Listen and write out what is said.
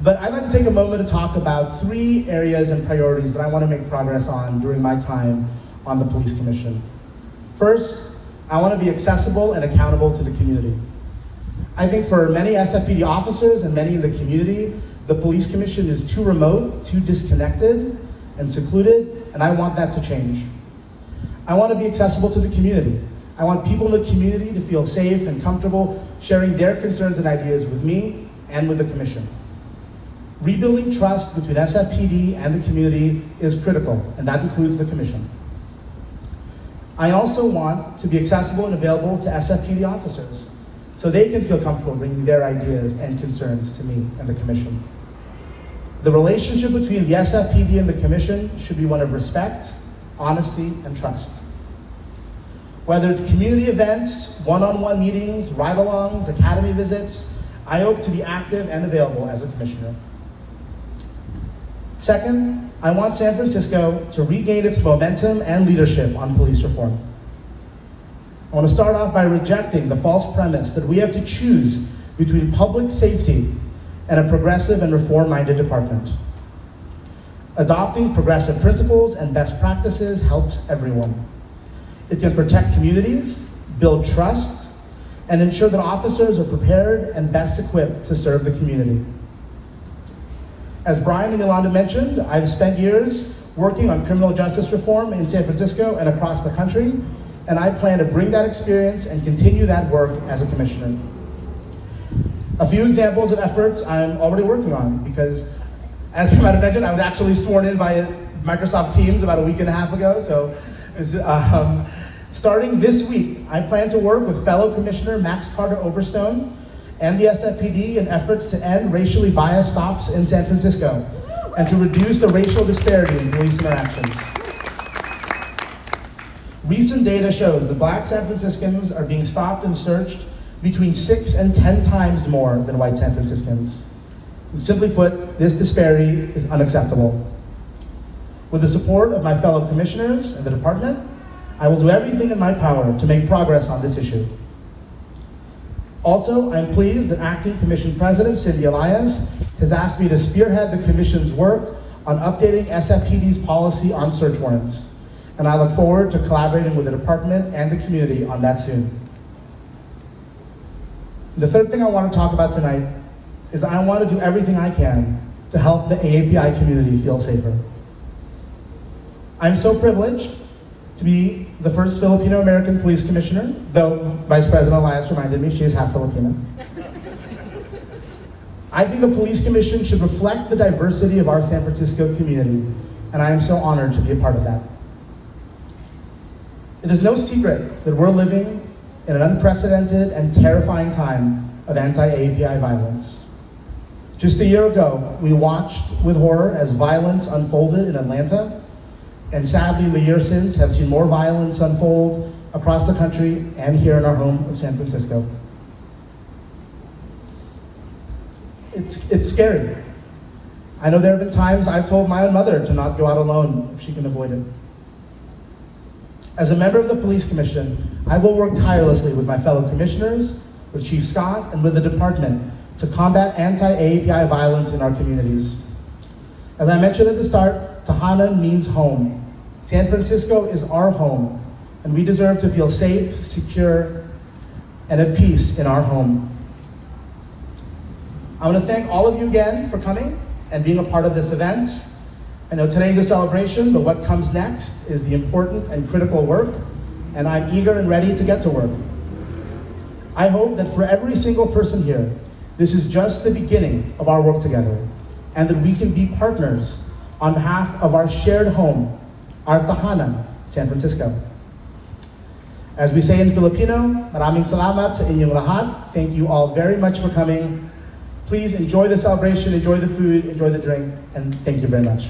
But I'd like to take a moment to talk about 3 areas and priorities that I want to make progress on during my time on the Police Commission. First, I want to be accessible and accountable to the community. I think for many SFPD officers and many in the community, the Police Commission is too remote, too disconnected and secluded, and I want that to change. I want to be accessible to the community. I want people in the community to feel safe and comfortable sharing their concerns and ideas with me and with the Commission. Rebuilding trust between SFPD and the community is critical, and that includes the Commission. I also want to be accessible and available to SFPD officers so they can feel comfortable bringing their ideas and concerns to me and the Commission. The relationship between the SFPD and the Commission should be one of respect, honesty, and trust. Whether it's community events, one-on-one meetings, ride-alongs, academy visits, I hope to be active and available as a Commissioner. Second, I want San Francisco to regain its momentum and leadership on police reform. I want to start off by rejecting the false premise that we have to choose between public safety and a progressive and reform-minded department. Adopting progressive principles and best practices helps everyone. It can protect communities, build trust, and ensure that officers are prepared and best equipped to serve the community. As Brian and Yolanda mentioned, I've spent years working on criminal justice reform in San Francisco and across the country, and I plan to bring that experience and continue that work as a Commissioner. A few examples of efforts I'm already working on, because as you might have mentioned, I was actually sworn in by Microsoft Teams about a week and a half ago, so starting this week, I plan to work with fellow Commissioner Max Carter-Oberstone and the SFPD in efforts to end racially biased stops in San Francisco and to reduce the racial disparity in police interactions. Recent data shows that Black San Franciscans are being stopped and searched between 6 and 10 times more than white San Franciscans. And simply put, this disparity is unacceptable. With the support of my fellow commissioners and the department, I will do everything in my power to make progress on this issue. Also, I'm pleased that Acting Commission President Cindy Elias has asked me to spearhead the Commission's work on updating SFPD's policy on search warrants, and I look forward to collaborating with the department and the community on that soon. The third thing I want to talk about tonight is I want to do everything I can to help the AAPI community feel safer. I'm so privileged to be the first Filipino-American police commissioner, though Vice President Elias reminded me she is half Filipino. I think the police commission should reflect the diversity of our San Francisco community, and I am so honored to be a part of that. It is no secret that we're living in an unprecedented and terrifying time of anti-AAPI violence. Just a year ago, we watched with horror as violence unfolded in Atlanta, and sadly in the year since have seen more violence unfold across the country and here in our home of San Francisco. It's scary. I know there have been times I've told my own mother to not go out alone if she can avoid it. As a member of the Police Commission, I will work tirelessly with my fellow commissioners, with Chief Scott, and with the department to combat anti-AAPI violence in our communities. As I mentioned at the start, Tahanan means home. San Francisco is our home, and we deserve to feel safe, secure, and at peace in our home. I want to thank all of you again for coming and being a part of this event. I know today's a celebration, but what comes next is the important and critical work, and I'm eager and ready to get to work. I hope that for every single person here, this is just the beginning of our work together, and that we can be partners on behalf of our shared home, our Tahanan, San Francisco. As we say in Filipino, maraming salamat sa inyong lahat. Thank you all very much for coming. Please enjoy the celebration, enjoy the food, enjoy the drink, and thank you very much.